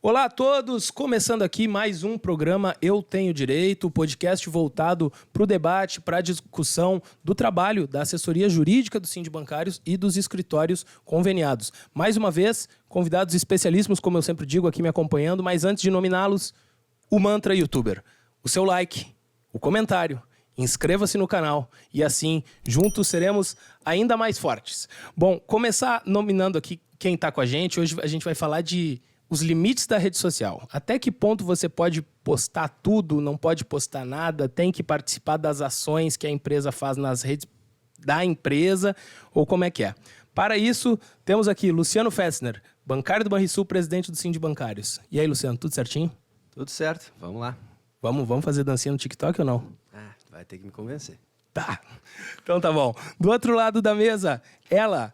Olá a todos, começando aqui mais um programa Eu Tenho Direito, podcast voltado para o debate, para a discussão do trabalho da assessoria jurídica dos sindibancários e dos escritórios conveniados. Mais uma vez, convidados especialíssimos, como eu sempre digo, aqui me acompanhando, mas antes de nominá-los, o mantra youtuber. O seu like, o comentário, inscreva-se no canal e assim, juntos seremos ainda mais fortes. Bom, começar nominando aqui quem está com a gente. Hoje a gente vai falar de os limites da rede social. Até que ponto você pode postar tudo, não pode postar nada, tem que participar das ações que a empresa faz nas redes da empresa, ou como é que é? Para isso, temos aqui Luciano Fessner, bancário do Banrisul, presidente do Sindibancários. E aí, Luciano, tudo certinho? Tudo certo, vamos lá. Vamos fazer dancinha no TikTok ou não? Vai ter que me convencer. Tá, então tá bom. Do outro lado da mesa, ela,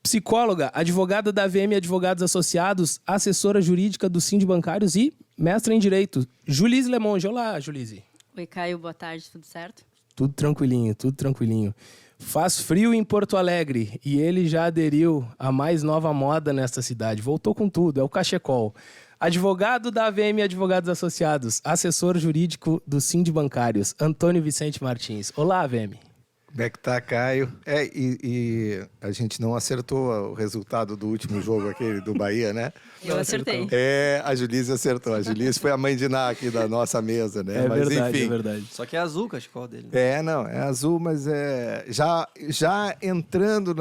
psicóloga, advogada da AVM Advogados Associados, assessora jurídica do Sindibancários e mestra em Direito, Julise Lemonge. Olá, Julise. Oi, Caio, boa tarde, tudo certo? Tudo tranquilinho, tudo tranquilinho. Faz frio em Porto Alegre e ele já aderiu à mais nova moda nesta cidade. Voltou com tudo, é o cachecol. Advogado da AVM Advogados Associados, assessor jurídico do Sindibancários, Antônio Vicente Martins. Olá, AVM. Como é que tá, Caio? E a gente não acertou o resultado do último jogo aquele do Bahia, né? Eu acertei. A Julise acertou. A Julise foi a mãe de Ná aqui da nossa mesa, né? Mas, verdade, enfim. É verdade. Só que é azul o cachecol dele. Não, é azul, mas já entrando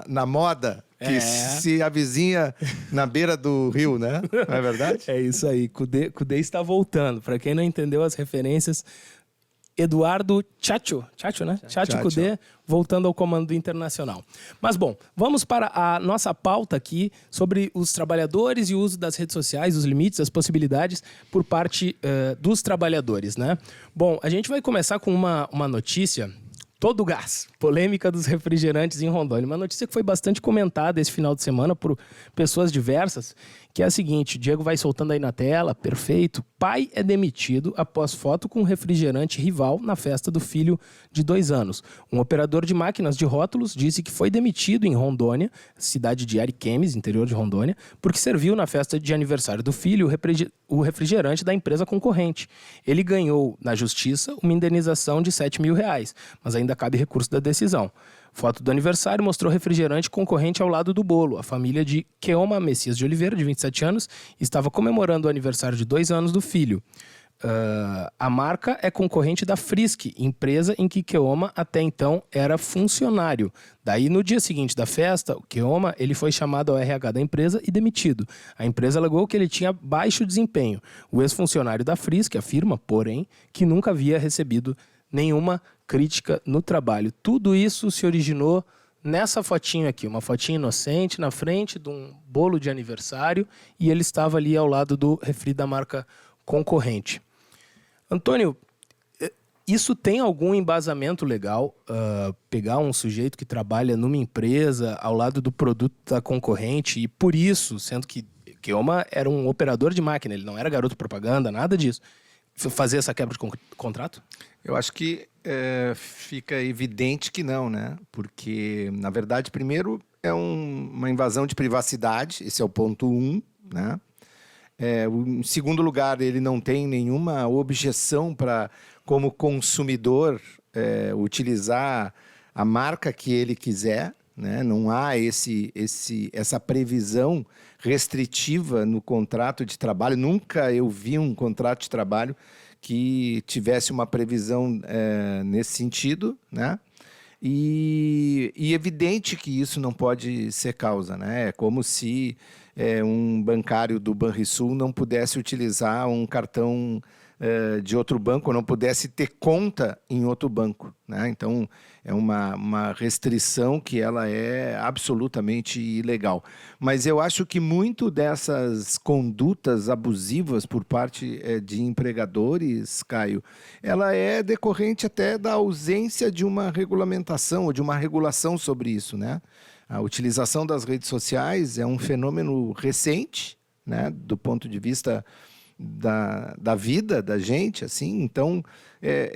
na moda que se avizinha na beira do rio, né? Não é verdade? É isso aí. Cudê está voltando. Para quem não entendeu as referências, Eduardo Chacho, né? Chacho Cudê, voltando ao comando do Internacional. Mas, bom, vamos para a nossa pauta aqui sobre os trabalhadores e o uso das redes sociais, os limites, as possibilidades por parte dos trabalhadores, né? Bom, a gente vai começar com uma notícia, todo gás, polêmica dos refrigerantes em Rondônia. Uma notícia que foi bastante comentada esse final de semana por pessoas diversas, que é a seguinte: o Diego vai soltando aí na tela, perfeito. Pai é demitido após foto com um refrigerante rival na festa do filho de 2 anos. Um operador de máquinas de rótulos disse que foi demitido em Rondônia, cidade de Ariquemes, interior de Rondônia, porque serviu na festa de aniversário do filho o refrigerante da empresa concorrente. Ele ganhou na justiça uma indenização de R$7 mil, mas ainda cabe recurso da decisão. Foto do aniversário mostrou refrigerante concorrente ao lado do bolo. A família de Keoma Messias de Oliveira, de 27 anos, estava comemorando o aniversário de 2 anos do filho. A marca é concorrente da Frisk, empresa em que Keoma até então era funcionário. Daí, no dia seguinte da festa, o Keoma ele foi chamado ao RH da empresa e demitido. A empresa alegou que ele tinha baixo desempenho. O ex-funcionário da Frisk afirma, porém, que nunca havia recebido nenhuma crítica no trabalho. Tudo isso se originou nessa fotinho aqui, uma fotinha inocente na frente de um bolo de aniversário, e ele estava ali ao lado do refri da marca concorrente. Antônio, isso tem algum embasamento legal? Pegar um sujeito que trabalha numa empresa ao lado do produto da concorrente e por isso, sendo que Keoma era um operador de máquina, ele não era garoto propaganda, nada disso, fazer essa quebra de contrato? Eu acho que fica evidente que não, né? Porque, na verdade, primeiro é uma invasão de privacidade, esse é o ponto 1, né? Em segundo lugar, ele não tem nenhuma objeção para, como consumidor, utilizar a marca que ele quiser, né? Não há essa previsão restritiva no contrato de trabalho. Nunca eu vi um contrato de trabalho que tivesse uma previsão nesse sentido, né? E evidente que isso não pode ser causa, né? É como se um bancário do Banrisul não pudesse utilizar um cartão de outro banco, ou não pudesse ter conta em outro banco, né? Então, é uma restrição que ela é absolutamente ilegal. Mas eu acho que muito dessas condutas abusivas por parte de empregadores, Caio, ela é decorrente até da ausência de uma regulamentação ou de uma regulação sobre isso, né? A utilização das redes sociais é um fenômeno recente, né, do ponto de vista da vida da gente, assim. Então,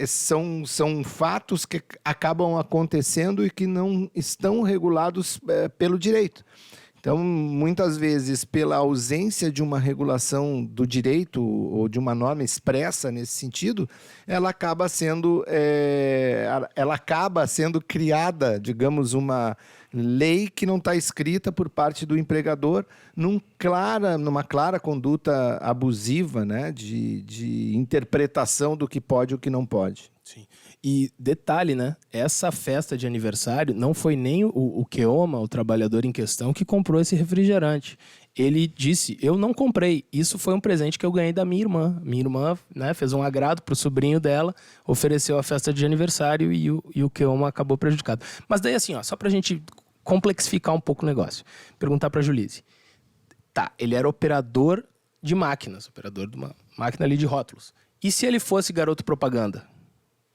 são fatos que acabam acontecendo e que não estão regulados pelo direito. Então, muitas vezes, pela ausência de uma regulação do direito ou de uma norma expressa nesse sentido, ela acaba sendo criada, digamos, uma lei que não está escrita por parte do empregador numa clara conduta abusiva, né, de interpretação do que pode e o que não pode. Sim. E detalhe, né? Essa festa de aniversário não foi nem o Keoma, o trabalhador em questão, que comprou esse refrigerante. Ele disse, eu não comprei, isso foi um presente que eu ganhei da minha irmã. Minha irmã, né, fez um agrado para o sobrinho dela, ofereceu a festa de aniversário e o Keoma acabou prejudicado. Mas daí assim, ó, só para a gente complexificar um pouco o negócio, perguntar para a Julise. Tá, ele era operador de máquinas, operador de uma máquina ali de rótulos. E se ele fosse garoto propaganda?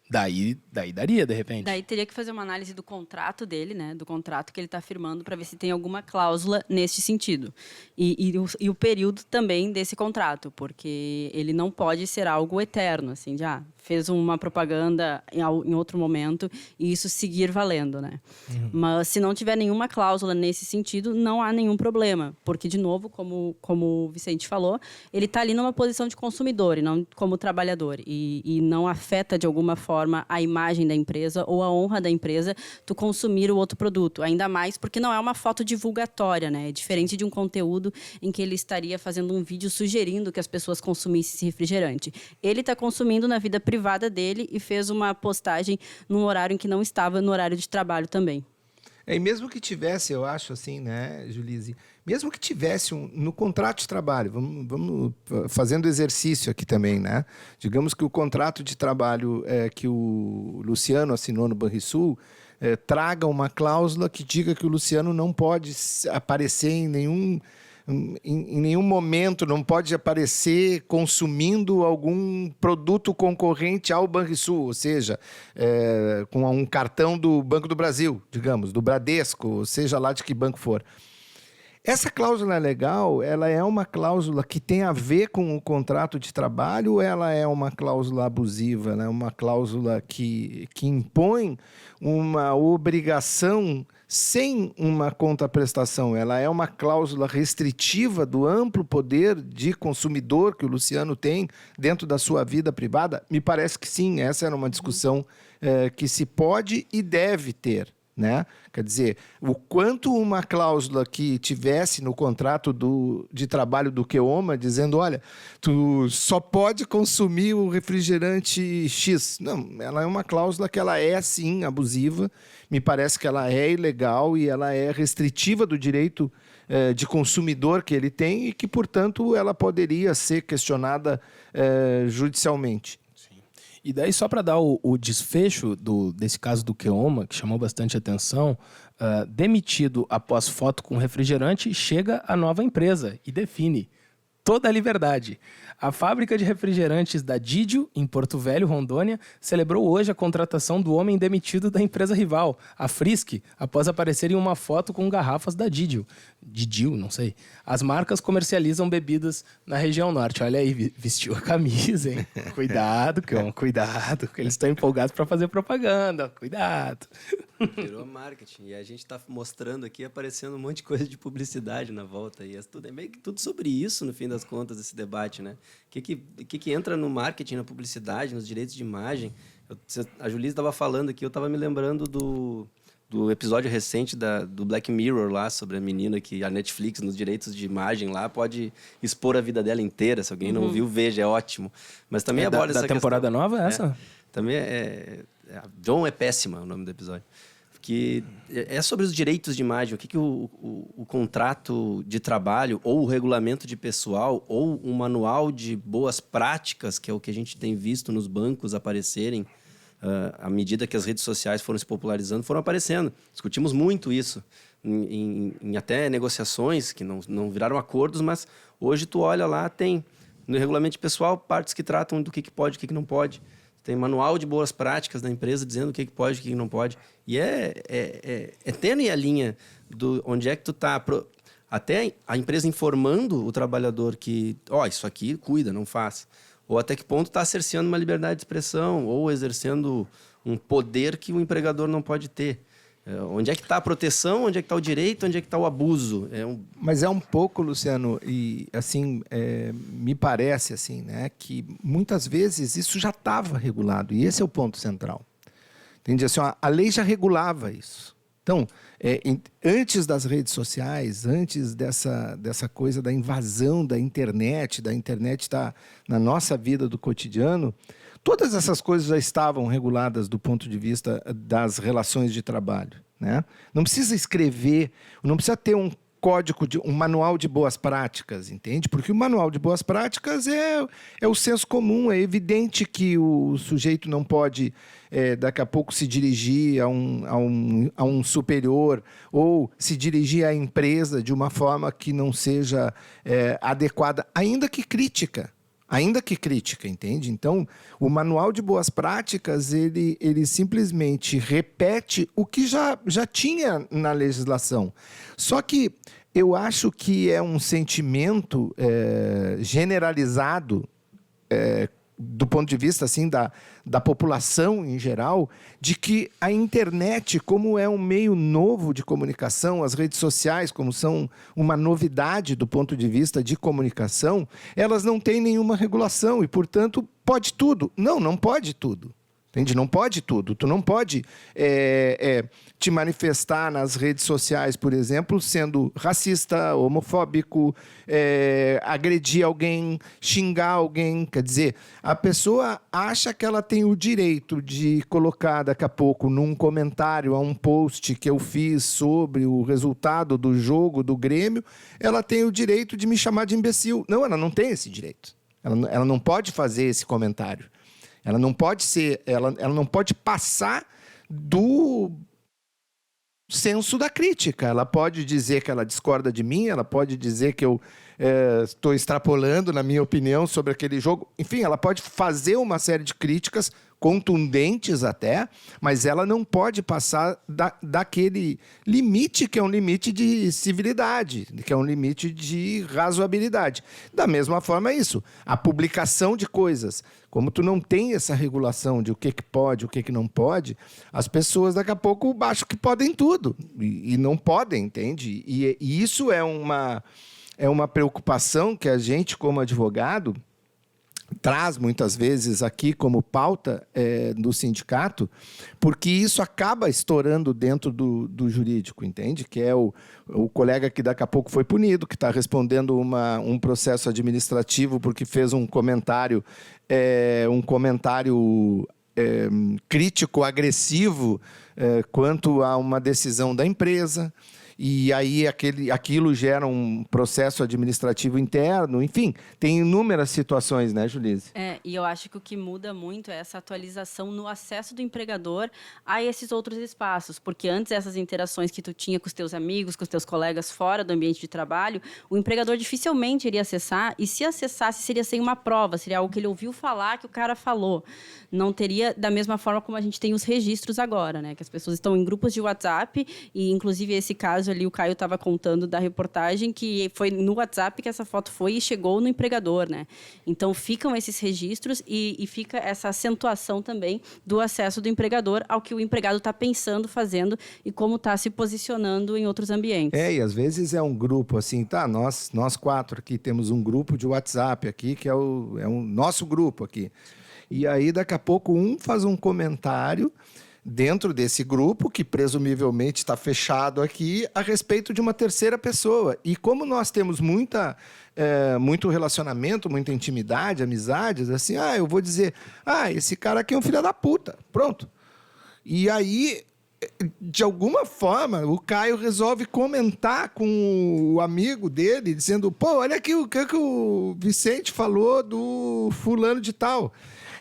Daí daria, de repente. Daí teria que fazer uma análise do contrato dele, né? Do contrato que ele está firmando para ver se tem alguma cláusula nesse sentido. E o período também desse contrato, porque ele não pode ser algo eterno, assim, de fez uma propaganda em outro momento e isso seguir valendo, né? Uhum. Mas se não tiver nenhuma cláusula nesse sentido, não há nenhum problema, porque, de novo, como o Vicente falou, ele está ali numa posição de consumidor e não como trabalhador, e não afeta, de alguma forma, a imagem da empresa ou a honra da empresa tu consumir o outro produto, ainda mais porque não é uma foto divulgatória, né? É diferente de um conteúdo em que ele estaria fazendo um vídeo sugerindo que as pessoas consumissem esse refrigerante. Ele está consumindo na vida privada dele e fez uma postagem num horário em que não estava no horário de trabalho também. E mesmo que tivesse, eu acho assim, né, Julise, mesmo que tivesse no contrato de trabalho, vamos fazendo exercício aqui também, né? Digamos que o contrato de trabalho que o Luciano assinou no Banrisul traga uma cláusula que diga que o Luciano não pode aparecer em nenhum momento, não pode aparecer consumindo algum produto concorrente ao Banrisul, ou seja, com um cartão do Banco do Brasil, digamos, do Bradesco, seja lá de que banco for. Essa cláusula legal, ela é uma cláusula que tem a ver com o contrato de trabalho ou ela é uma cláusula abusiva, né? Uma cláusula que impõe uma obrigação sem uma contraprestação? Ela é uma cláusula restritiva do amplo poder de consumidor que o Luciano tem dentro da sua vida privada? Me parece que sim, essa era uma discussão que se pode e deve ter. Né? Quer dizer, o quanto uma cláusula que tivesse no contrato de trabalho do Keoma dizendo, olha, tu só pode consumir o refrigerante X. Não, ela é uma cláusula que ela é, sim, abusiva. Me parece que ela é ilegal e ela é restritiva do direito de consumidor que ele tem e que, portanto, ela poderia ser questionada judicialmente. E daí, só para dar o desfecho desse caso do Keoma, que chamou bastante atenção, demitido após foto com refrigerante, chega a nova empresa e define toda a liberdade. A fábrica de refrigerantes da Didio, em Porto Velho, Rondônia, celebrou hoje a contratação do homem demitido da empresa rival, a Frisk, após aparecer em uma foto com garrafas da Didio. Didio, não sei. As marcas comercializam bebidas na região norte. Olha aí, vestiu a camisa, hein? Cuidado, Keoma, cuidado, que eles estão empolgados para fazer propaganda. Cuidado. Virou marketing. E a gente está mostrando aqui, aparecendo um monte de coisa de publicidade na volta. E é meio que tudo sobre isso, no fim das contas, esse debate, né? O que entra no marketing, na publicidade, nos direitos de imagem? A Julise estava falando aqui, eu estava me lembrando do episódio recente do Black Mirror lá, sobre a menina que a Netflix, nos direitos de imagem lá, pode expor a vida dela inteira. Se alguém não viu, veja, é ótimo. Mas também aborda essa da temporada questão. Nova, essa? Também John é péssima, o nome do episódio. Que é sobre os direitos de imagem. O que o contrato de trabalho, ou o regulamento de pessoal, ou um manual de boas práticas, que é o que a gente tem visto nos bancos aparecerem, à medida que as redes sociais foram se popularizando, foram aparecendo. Discutimos muito isso em até negociações que não viraram acordos, mas hoje tu olha lá, tem no regulamento de pessoal partes que tratam do que pode e o que não pode. Tem manual de boas práticas da empresa dizendo o que pode e o que não pode. E é tênue a linha do onde é que tu está. Até a empresa informando o trabalhador que, isso aqui cuida, não faz. Ou até que ponto está cerceando uma liberdade de expressão ou exercendo um poder que o empregador não pode ter. Onde é que está a proteção, onde é que está o direito, onde é que está o abuso? Mas é um pouco, Luciano, e assim, me parece assim, né, que muitas vezes isso já estava regulado, e esse é o ponto central. Entende? Assim, a lei já regulava isso. Então, antes das redes sociais, antes dessa coisa da invasão da internet estar na nossa vida do cotidiano, todas essas coisas já estavam reguladas do ponto de vista das relações de trabalho, né? Não precisa escrever, não precisa ter um código, um manual de boas práticas, entende? Porque o manual de boas práticas é o senso comum, é evidente que o sujeito não pode, daqui a pouco, se dirigir a um superior ou se dirigir à empresa de uma forma que não seja adequada, ainda que crítica. Entende? Então, o manual de boas práticas, ele simplesmente repete o que já tinha na legislação. Só que eu acho que é um sentimento generalizado, do ponto de vista assim, da população em geral, de que a internet, como é um meio novo de comunicação, as redes sociais, como são uma novidade do ponto de vista de comunicação, elas não têm nenhuma regulação e, portanto, pode tudo. Não pode tudo. Entende? Não pode tudo. Tu não pode te manifestar nas redes sociais, por exemplo, sendo racista, homofóbico, agredir alguém, xingar alguém. Quer dizer, a pessoa acha que ela tem o direito de colocar daqui a pouco num comentário a um post que eu fiz sobre o resultado do jogo do Grêmio, ela tem o direito de me chamar de imbecil. Não, ela não tem esse direito. Ela não pode fazer esse comentário. Ela não pode ser, ela não pode passar do senso da crítica. Ela pode dizer que ela discorda de mim, ela pode dizer que eu estou extrapolando na minha opinião sobre aquele jogo. Enfim, ela pode fazer uma série de críticas contundentes até, mas ela não pode passar daquele limite que é um limite de civilidade, que é um limite de razoabilidade. Da mesma forma é isso. A publicação de coisas, como tu não tem essa regulação de o que pode, o que não pode, as pessoas daqui a pouco acham que podem tudo e não podem, entende? E isso é uma preocupação que a gente, como advogado, traz muitas vezes aqui como pauta do sindicato, porque isso acaba estourando dentro do jurídico, entende? Que é o colega que daqui a pouco foi punido, que está respondendo um processo administrativo porque fez um comentário crítico, agressivo quanto a uma decisão da empresa. E aí aquilo gera um processo administrativo interno. Enfim, tem inúmeras situações, né, Julise? E eu acho que o que muda muito é essa atualização no acesso do empregador a esses outros espaços. Porque antes, essas interações que tu tinha com os teus amigos, com os teus colegas fora do ambiente de trabalho, o empregador dificilmente iria acessar, e se acessasse, seria sem uma prova, seria algo que ele ouviu falar, que o cara falou. Não teria da mesma forma como a gente tem os registros agora, né? Que as pessoas estão em grupos de WhatsApp, e inclusive esse caso ali, o Caio estava contando da reportagem, que foi no WhatsApp que essa foto foi e chegou no empregador, né? Então, ficam esses registros e fica essa acentuação também do acesso do empregador ao que o empregado está pensando, fazendo e como está se posicionando em outros ambientes. E às vezes é um grupo assim, tá? Nós 4 aqui temos um grupo de WhatsApp aqui, que é um nosso grupo aqui. E aí, daqui a pouco, um faz um comentário dentro desse grupo, que presumivelmente está fechado aqui, a respeito de uma terceira pessoa. E como nós temos muito relacionamento, muita intimidade, amizades, assim, eu vou dizer, esse cara aqui é um filho da puta, pronto. E aí, de alguma forma, o Caio resolve comentar com o amigo dele, dizendo, olha aqui o que o Vicente falou do fulano de tal.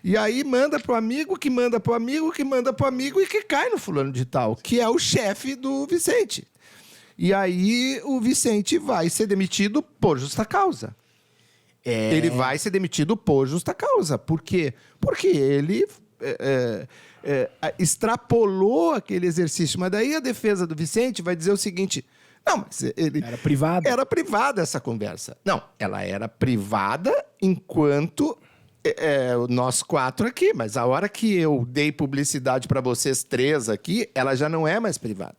E aí manda pro amigo, que manda pro amigo, que manda pro amigo e que cai no fulano de tal, que é o chefe do Vicente. E aí o Vicente vai ser demitido por justa causa. Ele vai ser demitido por justa causa. Por quê? Porque ele extrapolou aquele exercício. Mas daí a defesa do Vicente vai dizer o seguinte... Não, mas era privada. Era privada essa conversa. Não, ela era privada enquanto nós 4 aqui, mas a hora que eu dei publicidade para vocês 3 aqui, ela já não é mais privada.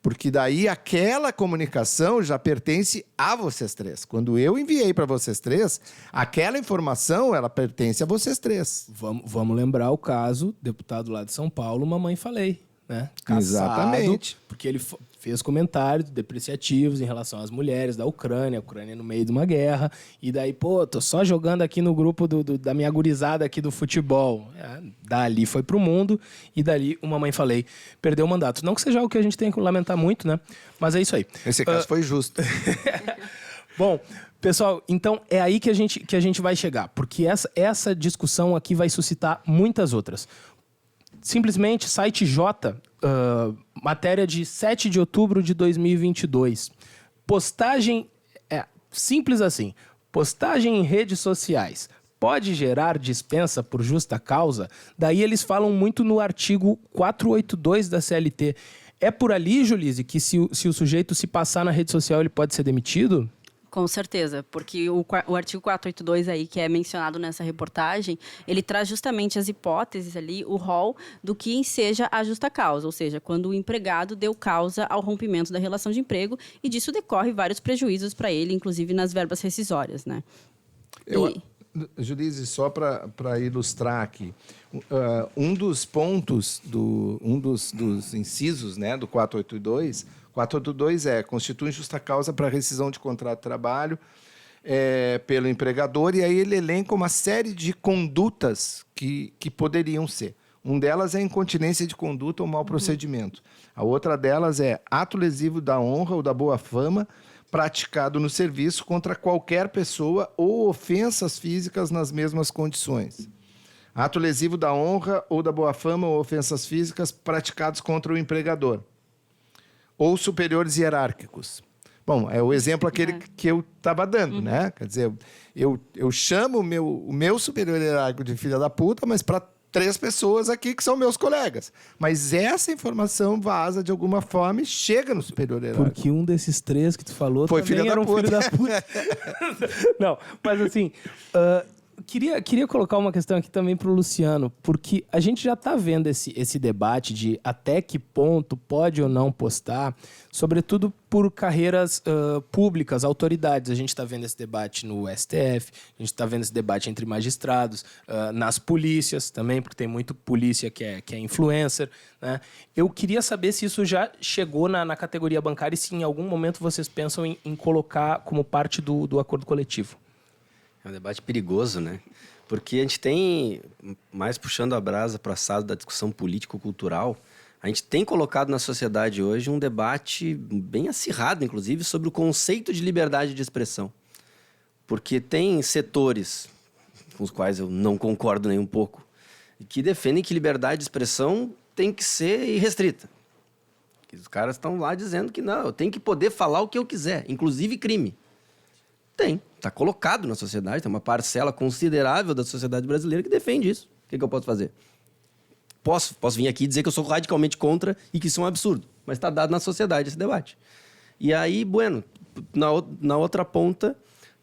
Porque daí aquela comunicação já pertence a vocês 3. Quando eu enviei para vocês 3, aquela informação, ela pertence a vocês 3. Vamos lembrar o caso, deputado lá de São Paulo, Mamãe Falei, né? Caçado, exatamente. Porque ele fez comentários depreciativos em relação às mulheres da Ucrânia, a Ucrânia no meio de uma guerra, e daí, tô só jogando aqui no grupo da minha gurizada aqui do futebol. Dali foi pro mundo, e dali o Mamãe Falei perdeu o mandato. Não que seja algo que a gente tenha que lamentar muito, né? Mas é isso aí. Esse caso foi justo. Bom, pessoal, então é aí que a gente vai chegar, porque essa discussão aqui vai suscitar muitas outras. Simplesmente, site J, matéria de 7 de outubro de 2022. Postagem, simples assim, postagem em redes sociais pode gerar dispensa por justa causa? Daí eles falam muito no artigo 482 da CLT. É por ali, Julise, que se o sujeito se passar na rede social, ele pode ser demitido? Com certeza, porque o artigo 482 aí, que é mencionado nessa reportagem, ele traz justamente as hipóteses ali, o rol do que seja a justa causa, ou seja, quando o empregado deu causa ao rompimento da relação de emprego, e disso decorre vários prejuízos para ele, inclusive nas verbas rescisórias, né? Julise, só para ilustrar aqui, um dos pontos, um dos incisos, né, do 482 constitui justa causa para rescisão de contrato de trabalho pelo empregador, e aí ele elenca uma série de condutas que poderiam ser. Um delas é incontinência de conduta ou mau procedimento. A outra delas é ato lesivo da honra ou da boa fama praticado no serviço contra qualquer pessoa ou ofensas físicas nas mesmas condições. Ato lesivo da honra ou da boa fama ou ofensas físicas praticados contra o empregador ou superiores hierárquicos. Bom, é o exemplo aquele que eu estava dando, né? Quer dizer, eu chamo o meu superior hierárquico de filha da puta, mas para 3 pessoas aqui que são meus colegas. Mas essa informação vaza de alguma forma e chega no superior hierárquico. Porque um desses 3 que tu falou foi também era um filho da puta. Não, mas assim... Queria colocar uma questão aqui também para o Luciano, porque a gente já está vendo esse debate de até que ponto pode ou não postar, sobretudo por carreiras públicas, autoridades. A gente está vendo esse debate no STF, a gente está vendo esse debate entre magistrados, nas polícias também, porque tem muito polícia que é influencer, né? Eu queria saber se isso já chegou na categoria bancária e se em algum momento vocês pensam em colocar como parte do acordo coletivo. É um debate perigoso, né? Porque a gente tem, mais puxando a brasa para o assado da discussão político-cultural, a gente tem colocado na sociedade hoje um debate bem acirrado, inclusive, sobre o conceito de liberdade de expressão. Porque tem setores com os quais eu não concordo nem um pouco, que defendem que liberdade de expressão tem que ser irrestrita. Que os caras estão lá dizendo que não, eu tenho que poder falar o que eu quiser, inclusive crime. Tem. Está colocado na sociedade, tem uma parcela considerável da sociedade brasileira que defende isso. O que eu posso fazer? Posso vir aqui e dizer que eu sou radicalmente contra e que isso é um absurdo. Mas está dado na sociedade esse debate. E aí, na outra ponta,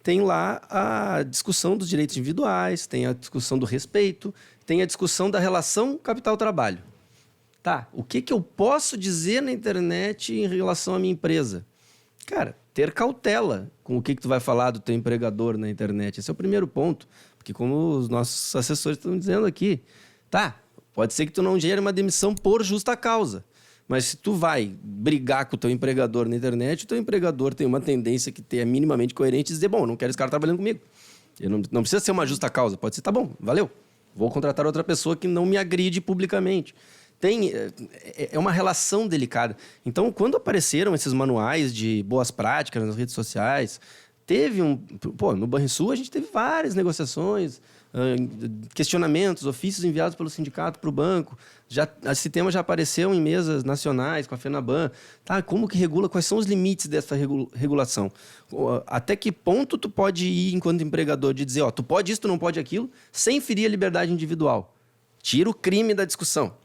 tem lá a discussão dos direitos individuais, tem a discussão do respeito, tem a discussão da relação capital-trabalho. Tá, o que eu posso dizer na internet em relação à minha empresa? Cara, ter cautela com o que tu vai falar do teu empregador na internet. Esse é o primeiro ponto. Porque como os nossos assessores estão dizendo aqui, tá, pode ser que tu não gere uma demissão por justa causa. Mas se tu vai brigar com o teu empregador na internet, o teu empregador tem uma tendência que é minimamente coerente e dizer, bom, não quero esse cara trabalhando comigo. Não precisa ser uma justa causa. Pode ser, tá bom, valeu. Vou contratar outra pessoa que não me agride publicamente. É uma relação delicada. Então, quando apareceram esses manuais de boas práticas nas redes sociais, no Banrisul a gente teve várias negociações, questionamentos, ofícios enviados pelo sindicato para o banco. Esse tema já apareceu em mesas nacionais com a FENABAN. Tá, como que regula? Quais são os limites dessa regulação? Até que ponto tu pode ir, enquanto empregador, de dizer, tu pode isso, tu não pode aquilo, sem ferir a liberdade individual? Tira o crime da discussão.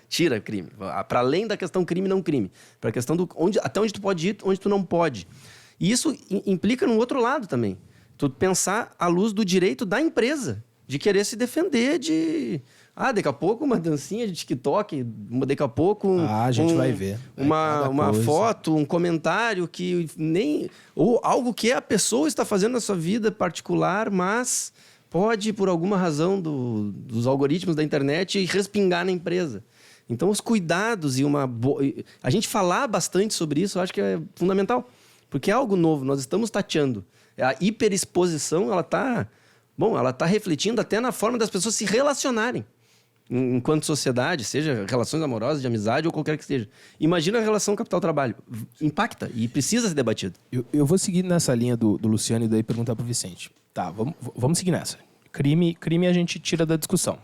Tira crime. Para além da questão crime, não crime. Para a questão até onde tu pode ir, onde tu não pode. E isso implica num outro lado também. Tu pensar à luz do direito da empresa de querer se defender de... daqui a pouco uma dancinha de TikTok, daqui a pouco... a gente vai ver. Uma foto, um comentário que nem... Ou algo que a pessoa está fazendo na sua vida particular, mas pode, por alguma razão dos algoritmos da internet, respingar na empresa. Então, os cuidados e a gente falar bastante sobre isso, eu acho que é fundamental. Porque é algo novo, nós estamos tateando. A hiperexposição, ela está refletindo até na forma das pessoas se relacionarem enquanto sociedade, seja relações amorosas, de amizade ou qualquer que seja. Imagina a relação capital-trabalho. Impacta e precisa ser debatido. Eu vou seguir nessa linha do Luciano e daí perguntar para o Vicente. Tá, vamos seguir nessa. Crime a gente tira da discussão.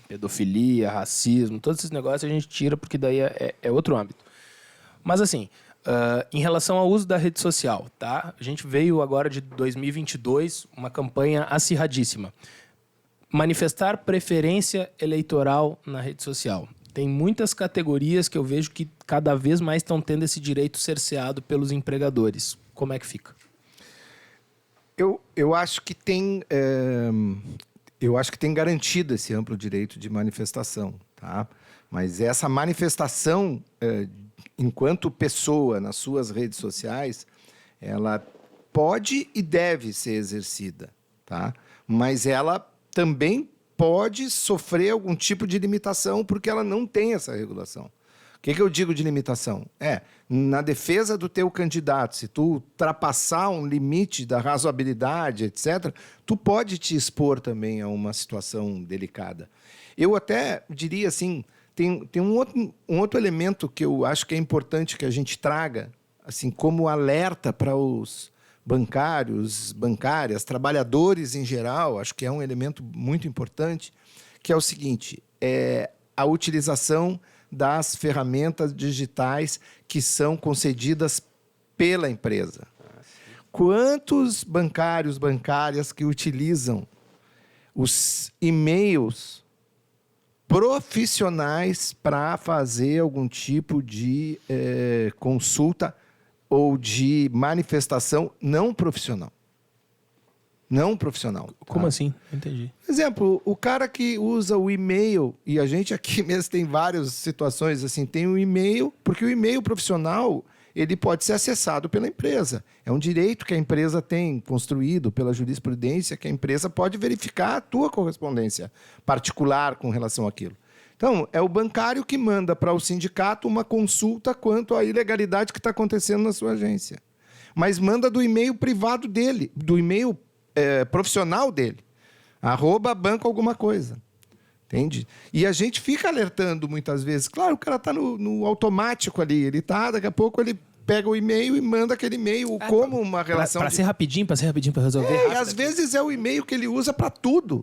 Pedofilia, racismo, todos esses negócios a gente tira porque daí é outro âmbito. Mas assim... em relação ao uso da rede social, tá? A gente veio agora de 2022, uma campanha acirradíssima. Manifestar preferência eleitoral na rede social. Tem muitas categorias que eu vejo que cada vez mais estão tendo esse direito cerceado pelos empregadores. Como é que fica? Eu acho que tem... eu acho que tem garantido esse amplo direito de manifestação, tá? Mas essa manifestação... enquanto pessoa nas suas redes sociais, ela pode e deve ser exercida, tá? Mas ela também pode sofrer algum tipo de limitação porque ela não tem essa regulação. O que eu digo de limitação? Na defesa do teu candidato, se tu ultrapassar um limite da razoabilidade, etc., tu pode te expor também a uma situação delicada. Eu até diria assim... Tem um outro elemento que eu acho que é importante que a gente traga, assim, como alerta para os bancários, bancárias, trabalhadores em geral, acho que é um elemento muito importante, que é o seguinte, a utilização das ferramentas digitais que são concedidas pela empresa. Quantos bancários, bancárias que utilizam os e-mails profissionais para fazer algum tipo de consulta ou de manifestação não profissional. Não profissional. Como assim? Entendi. Exemplo, o cara que usa o e-mail, e a gente aqui mesmo tem várias situações assim, tem o e-mail, porque o e-mail profissional ele pode ser acessado pela empresa. É um direito que a empresa tem construído pela jurisprudência, que a empresa pode verificar a tua correspondência particular com relação àquilo. Então, é o bancário que manda para o sindicato uma consulta quanto à ilegalidade que está acontecendo na sua agência. Mas manda do e-mail privado dele, do e-mail profissional dele. @banco alguma coisa. Entende? E a gente fica alertando muitas vezes. Claro, o cara está no automático ali. Ele está, daqui a pouco ele pega o e-mail e manda aquele e-mail como uma relação... Para ser rapidinho, para resolver. E às vezes é o e-mail que ele usa para tudo.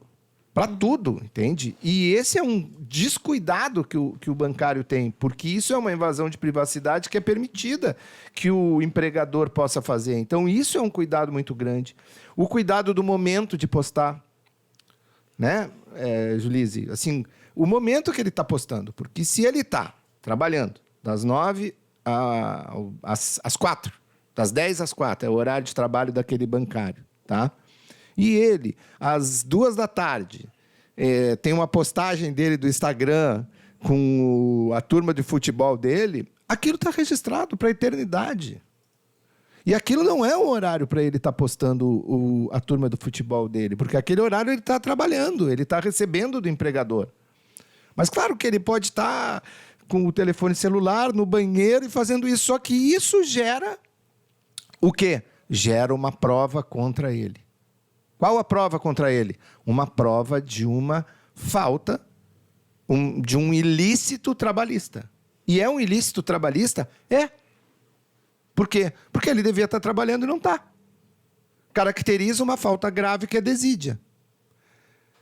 Para tudo, entende? E esse é um descuidado que o bancário tem, porque isso é uma invasão de privacidade que é permitida que o empregador possa fazer. Então, isso é um cuidado muito grande. O cuidado do momento de postar, né, Julise? Assim, o momento que ele está postando, porque se ele está trabalhando das 9 às 4, das 10 às 4, é o horário de trabalho daquele bancário, tá? E ele, às 2 da tarde, tem uma postagem dele do Instagram com a turma de futebol dele, aquilo está registrado para a eternidade. E aquilo não é um horário para ele estar postando a turma do futebol dele, porque aquele horário ele está trabalhando, ele está recebendo do empregador. Mas claro que ele pode estar com o telefone celular no banheiro e fazendo isso, só que isso gera o quê? Gera uma prova contra ele. Qual a prova contra ele? Uma prova de uma falta, de um ilícito trabalhista. E é um ilícito trabalhista? É. Por quê? Porque ele devia estar trabalhando e não está. Caracteriza uma falta grave que é desídia.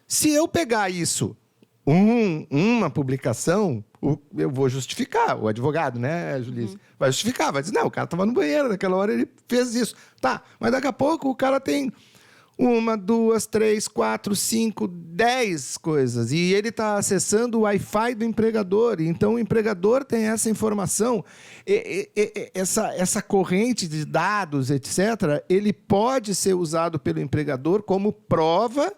Se eu pegar isso, uma publicação, eu vou justificar, o advogado, né, Julise? Vai justificar, vai dizer, não, o cara estava no banheiro, naquela hora ele fez isso. Tá, mas daqui a pouco o cara tem 1, 2, 3, 4, 5, 10 coisas. E ele está acessando o Wi-Fi do empregador. Então, o empregador tem essa informação. Essa corrente de dados, etc., ele pode ser usado pelo empregador como prova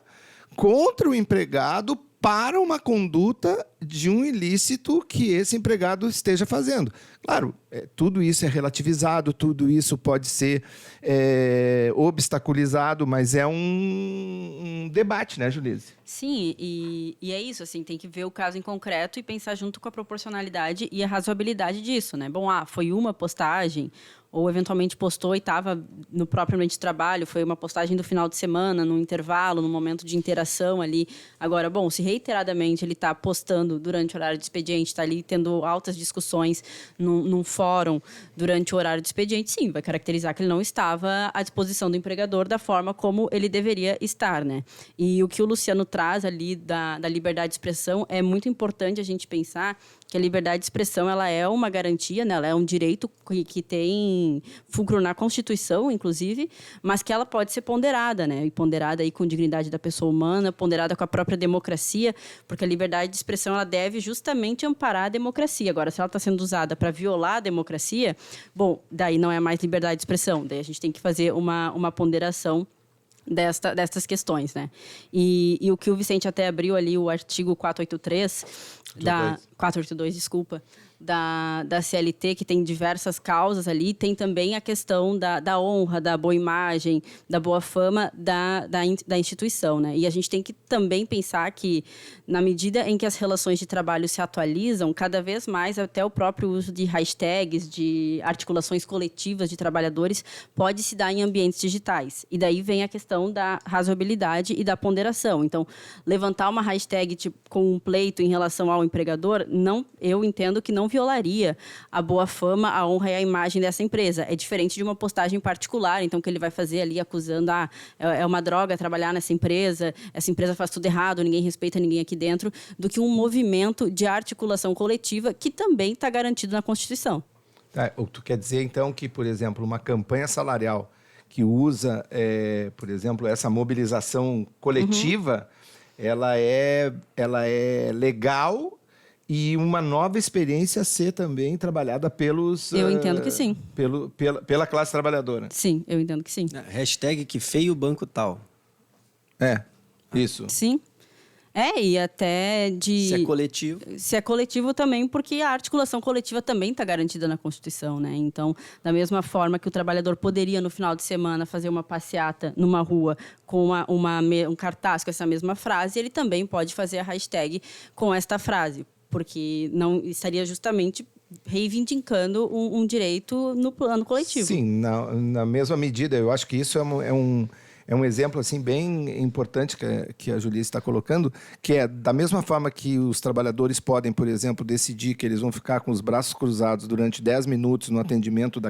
contra o empregado para uma conduta de um ilícito que esse empregado esteja fazendo. Claro, tudo isso é relativizado, tudo isso pode ser obstaculizado, mas é um debate, né, Julise? Sim, e é isso, assim, tem que ver o caso em concreto e pensar junto com a proporcionalidade e a razoabilidade disso, né? Bom, foi uma postagem, ou eventualmente postou e estava no próprio ambiente de trabalho, foi uma postagem do final de semana, num intervalo, num momento de interação ali. Agora, bom, se reiteradamente ele está postando durante o horário de expediente, está ali tendo altas discussões num fórum durante o horário de expediente, sim, vai caracterizar que ele não estava à disposição do empregador da forma como ele deveria estar, né? E o que o Luciano traz ali da liberdade de expressão é muito importante a gente pensar que a liberdade de expressão ela é uma garantia, né? Ela é um direito que tem fulcro na Constituição, inclusive, mas que ela pode ser ponderada, né? E ponderada aí com dignidade da pessoa humana, ponderada com a própria democracia, porque a liberdade de expressão ela deve justamente amparar a democracia. Agora, se ela está sendo usada para violar a democracia, bom, daí não é mais liberdade de expressão, daí a gente tem que fazer uma ponderação destas questões, né? E o que o Vicente até abriu ali, o artigo 482, desculpa, da CLT, que tem diversas causas ali, tem também a questão da honra, da boa imagem, da boa fama da instituição, né? E a gente tem que também pensar que, na medida em que as relações de trabalho se atualizam, cada vez mais até o próprio uso de hashtags, de articulações coletivas de trabalhadores, pode se dar em ambientes digitais. E daí vem a questão da razoabilidade e da ponderação. Então, levantar uma hashtag com um pleito em relação ao empregador, eu entendo que não violaria a boa fama, a honra e a imagem dessa empresa. É diferente de uma postagem particular, então, que ele vai fazer ali acusando, é uma droga trabalhar nessa empresa, essa empresa faz tudo errado, ninguém respeita ninguém aqui dentro, do que um movimento de articulação coletiva que também está garantido na Constituição. Tu quer dizer, então, que, por exemplo, uma campanha salarial que usa, por exemplo, essa mobilização coletiva, ela é legal e uma nova experiência a ser também trabalhada pelos... Eu entendo que sim. Pela classe trabalhadora. Sim, eu entendo que sim. Hashtag que feio banco tal. Isso. Sim. E até de... Se é coletivo. Se é coletivo também, porque a articulação coletiva também está garantida na Constituição, né? Então, da mesma forma que o trabalhador poderia, no final de semana, fazer uma passeata numa rua com um cartaz com essa mesma frase, ele também pode fazer a hashtag com esta frase, porque não estaria justamente reivindicando um direito no plano coletivo. Sim, na mesma medida. Eu acho que isso é um exemplo assim, bem importante que a Julia está colocando, que é da mesma forma que os trabalhadores podem, por exemplo, decidir que eles vão ficar com os braços cruzados durante 10 minutos no atendimento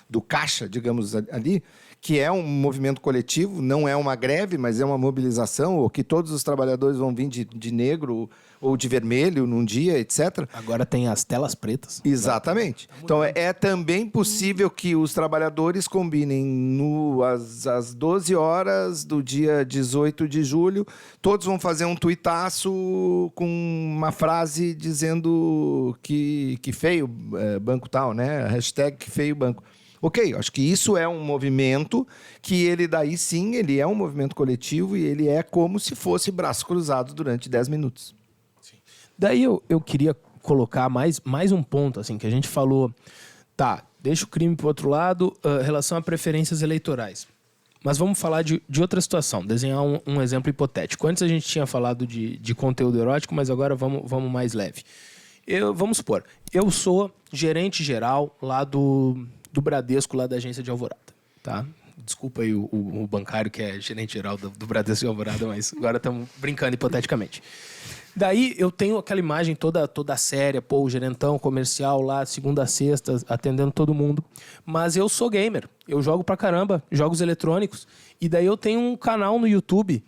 do caixa, digamos ali, que é um movimento coletivo, não é uma greve, mas é uma mobilização, ou que todos os trabalhadores vão vir de negro ou de vermelho num dia, etc. Agora tem as telas pretas. Exatamente. Então, é também possível que os trabalhadores combinem às 12 horas do dia 18 de julho, todos vão fazer um tuitaço com uma frase dizendo que feio banco tal, né? Hashtag que feio banco. Ok, acho que isso é um movimento que ele daí sim, ele é um movimento coletivo e ele é como se fosse braços cruzados durante 10 minutos. Sim. Daí eu queria colocar mais um ponto, assim, que a gente falou, deixa o crime para o outro lado, relação a preferências eleitorais. Mas vamos falar de outra situação, desenhar um exemplo hipotético. Antes a gente tinha falado de conteúdo erótico, mas agora vamos mais leve. Vamos supor, eu sou gerente geral lá do Bradesco, lá da agência de Alvorada, tá? Desculpa aí o bancário que é gerente geral do Bradesco de Alvorada, mas agora estamos brincando hipoteticamente. Daí eu tenho aquela imagem toda séria, o gerentão comercial lá, segunda a sexta, atendendo todo mundo. Mas eu sou gamer, eu jogo pra caramba, jogos eletrônicos. E daí eu tenho um canal no YouTube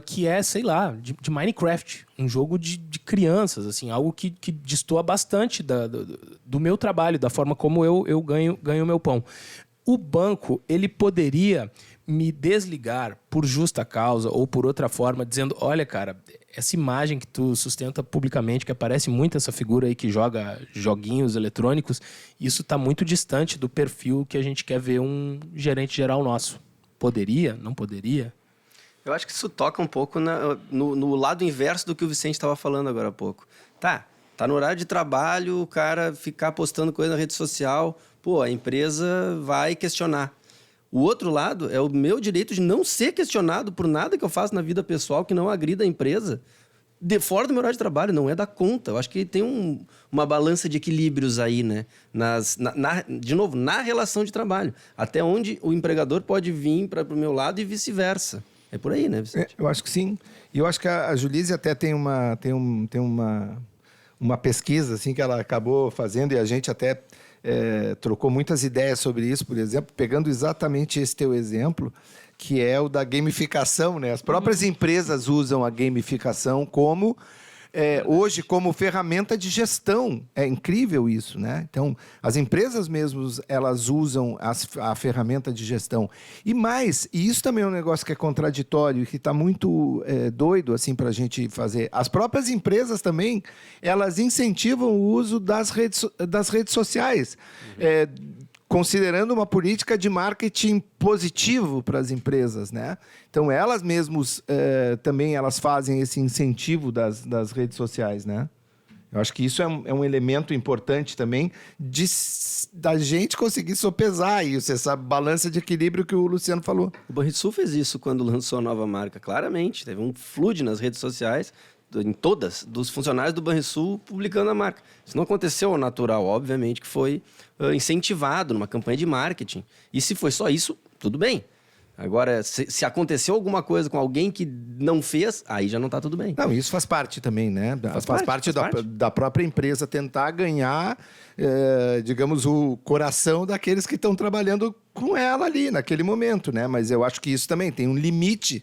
que é, sei lá, de Minecraft. Um jogo de crianças, assim, algo que destoa bastante do meu trabalho, da forma como eu ganho o meu pão. O banco, ele poderia me desligar por justa causa ou por outra forma, dizendo, olha, cara, essa imagem que tu sustenta publicamente, que aparece muito essa figura aí que joga joguinhos eletrônicos, isso está muito distante do perfil que a gente quer ver um gerente geral nosso. Poderia? Não poderia? Eu acho que isso toca um pouco no lado inverso do que o Vicente estava falando agora há pouco. Tá no horário de trabalho, o cara ficar postando coisa na rede social, pô, a empresa vai questionar. O outro lado é o meu direito de não ser questionado por nada que eu faço na vida pessoal que não agrida a empresa, de fora do meu horário de trabalho, não é da conta. Eu acho que tem uma balança de equilíbrios aí, né? De novo, na relação de trabalho. Até onde o empregador pode vir para o meu lado e vice-versa. É por aí, né, Vicente? Eu acho que sim. E eu acho que a Julise até tem uma pesquisa assim, que ela acabou fazendo e a gente até trocou muitas ideias sobre isso, por exemplo, pegando exatamente esse teu exemplo, que é o da gamificação, né? As próprias empresas usam a gamificação como hoje como ferramenta de gestão. É incrível isso, né? Então, as empresas mesmas, elas usam a ferramenta de gestão. E mais, e isso também é um negócio que é contraditório e que está muito doido assim, para a gente fazer. As próprias empresas também, elas incentivam o uso das redes sociais. Considerando uma política de marketing positivo para as empresas, né? Então, elas mesmas também elas fazem esse incentivo das redes sociais, né? Eu acho que isso é um elemento importante também da gente conseguir sopesar isso, essa balança de equilíbrio que o Luciano falou. O Banrisul fez isso quando lançou a nova marca, claramente. Teve um flood nas redes sociais, em todas, dos funcionários do Banrisul publicando a marca. Isso não aconteceu ao natural, obviamente, que foi incentivado numa campanha de marketing. E se foi só isso, tudo bem. Agora, se aconteceu alguma coisa com alguém que não fez, aí já não está tudo bem. Não, isso faz parte também, né? Faz parte da própria empresa tentar ganhar, digamos, o coração daqueles que estão trabalhando com ela ali, naquele momento, né? Mas eu acho que isso também tem um limite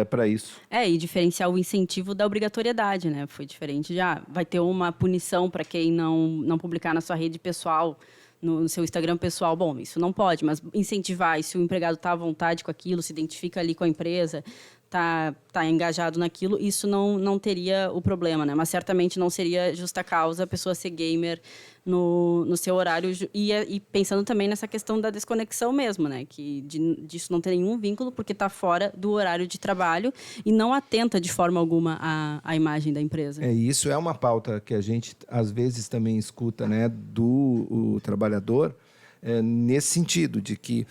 para isso. E diferenciar o incentivo da obrigatoriedade, né? Foi diferente. Já vai ter uma punição para quem não publicar na sua rede pessoal, no seu Instagram pessoal. Bom, isso não pode, mas incentivar, e se o empregado está à vontade com aquilo, se identifica ali com a empresa, tá engajado naquilo, isso não teria o problema, né? Mas certamente não seria justa causa a pessoa ser gamer no seu horário. E pensando também nessa questão da desconexão mesmo, né? Que disso não tem nenhum vínculo, porque está fora do horário de trabalho e não atenta de forma alguma à imagem da empresa. Isso é uma pauta que a gente, às vezes, também escuta, né? Do trabalhador, nesse sentido, de que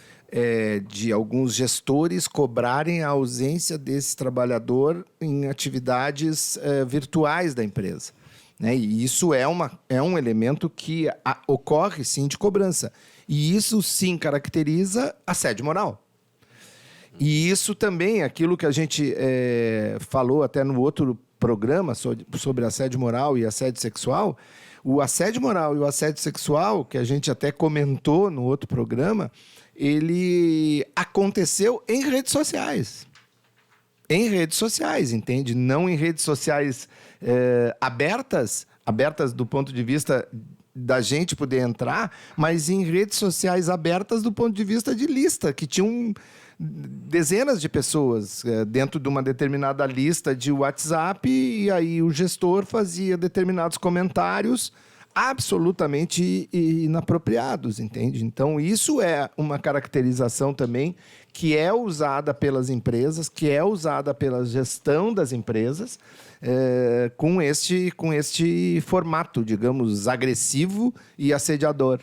de alguns gestores cobrarem a ausência desse trabalhador em atividades virtuais da empresa, né? E isso é um elemento que ocorre, sim, de cobrança. E isso, sim, caracteriza assédio moral. E isso também, aquilo que a gente falou até no outro programa sobre assédio moral e assédio sexual, o assédio moral e o assédio sexual, que a gente até comentou no outro programa, ele aconteceu em redes sociais. Em redes sociais, entende? Não em redes sociais abertas do ponto de vista da gente poder entrar, mas em redes sociais abertas do ponto de vista de lista, que tinham dezenas de pessoas dentro de uma determinada lista de WhatsApp, e aí o gestor fazia determinados comentários absolutamente inapropriados, entende? Então, isso é uma caracterização também que é usada pelas empresas, que é usada pela gestão das empresas, com este formato, digamos, agressivo e assediador.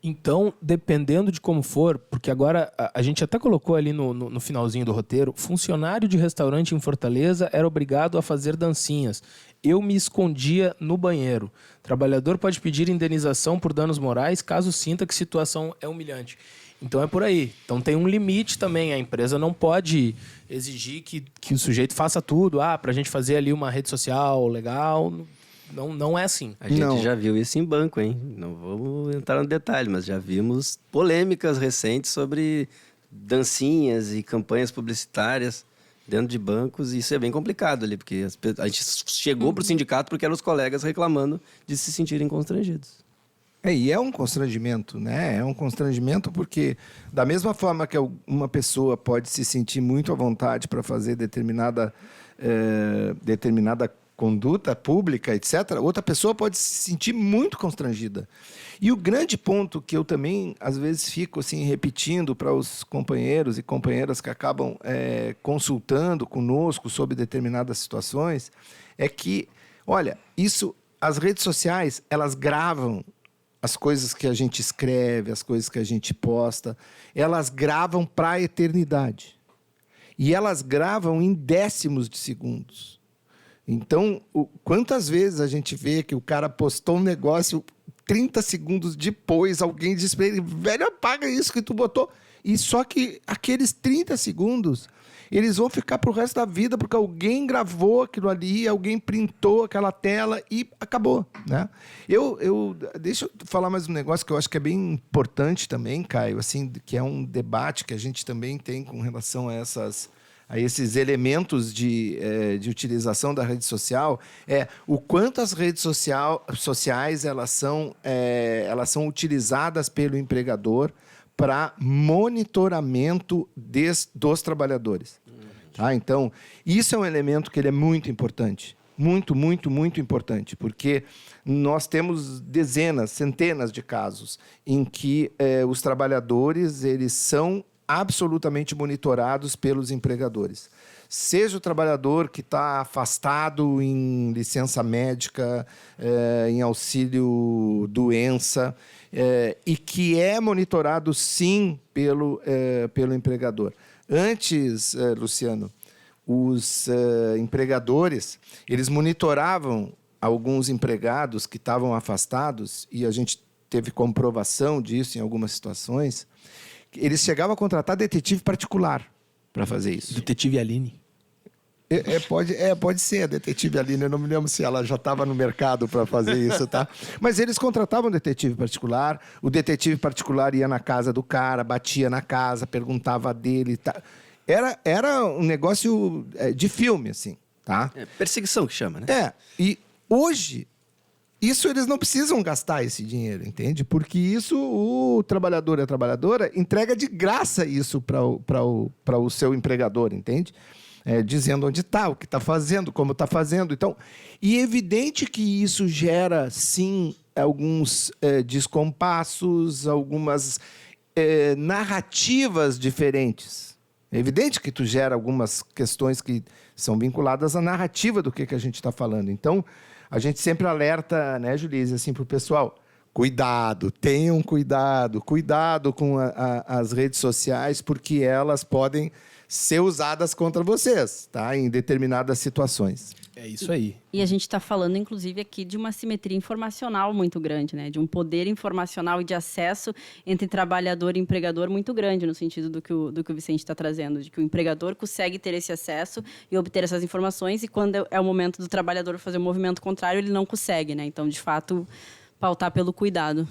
Então, dependendo de como for, porque agora a gente até colocou ali no finalzinho do roteiro, funcionário de restaurante em Fortaleza era obrigado a fazer dancinhas. Eu me escondia no banheiro. Trabalhador pode pedir indenização por danos morais caso sinta que situação é humilhante. Então é por aí. Então tem um limite também. A empresa não pode exigir que o sujeito faça tudo. Pra gente fazer ali uma rede social legal. Não é assim. A gente já viu isso em banco, hein? Não vamos entrar no detalhe, mas já vimos polêmicas recentes sobre dancinhas e campanhas publicitárias dentro de bancos. E isso é bem complicado ali, porque a gente chegou para o sindicato porque eram os colegas reclamando de se sentirem constrangidos. E é um constrangimento, né? É um constrangimento porque, da mesma forma que uma pessoa pode se sentir muito à vontade para fazer determinada conduta pública, etc., outra pessoa pode se sentir muito constrangida. E o grande ponto que eu também, às vezes, fico assim, repetindo para os companheiros e companheiras que acabam consultando conosco sobre determinadas situações, é que, olha, as redes sociais, elas gravam as coisas que a gente escreve, as coisas que a gente posta, elas gravam para a eternidade. E elas gravam em décimos de segundos. Então, quantas vezes a gente vê que o cara postou um negócio, 30 segundos depois, alguém diz para ele, velho, apaga isso que tu botou. E só que aqueles 30 segundos, eles vão ficar pro resto da vida, porque alguém gravou aquilo ali, alguém printou aquela tela e acabou, né? Deixa eu falar mais um negócio que eu acho que é bem importante também, Caio, assim, que é um debate que a gente também tem com relação a esses elementos de utilização da rede social, o quanto as redes sociais elas são utilizadas pelo empregador para monitoramento dos trabalhadores. Tá? Então, isso é um elemento que ele é muito importante. Muito, muito, muito importante, porque nós temos dezenas, centenas de casos em que os trabalhadores eles são absolutamente monitorados pelos empregadores. Seja o trabalhador que está afastado em licença médica, em auxílio doença, e que é monitorado, sim, pelo empregador. Antes, Luciano, os empregadores, eles monitoravam alguns empregados que estavam afastados, e a gente teve comprovação disso em algumas situações. Eles chegavam a contratar detetive particular para fazer isso. Detetive Aline. Pode ser a detetive Aline, eu não me lembro se ela já estava no mercado para fazer isso, tá? Mas eles contratavam detetive particular, o detetive particular ia na casa do cara, batia na casa, perguntava dele, tá? Era um negócio de filme, assim, tá? Perseguição que chama, né? E hoje, isso eles não precisam gastar esse dinheiro, entende? Porque isso o trabalhador e a trabalhadora entrega de graça isso para o seu empregador, entende? Dizendo onde está, o que está fazendo, como está fazendo. Então, e é evidente que isso gera, sim, alguns descompassos, algumas narrativas diferentes. É evidente que tu gera algumas questões que são vinculadas à narrativa do que a gente está falando. Então, a gente sempre alerta, né, Julise, assim, para o pessoal, cuidado, tenham cuidado com as redes sociais, porque elas podem ser usadas contra vocês, tá? Em determinadas situações. É isso aí. E a gente está falando, inclusive, aqui de uma simetria informacional muito grande, né? De um poder informacional e de acesso entre trabalhador e empregador muito grande, no sentido do que o Vicente está trazendo, de que o empregador consegue ter esse acesso e obter essas informações, e quando é o momento do trabalhador fazer o movimento contrário, ele não consegue, né? Então, de fato, pautar pelo cuidado.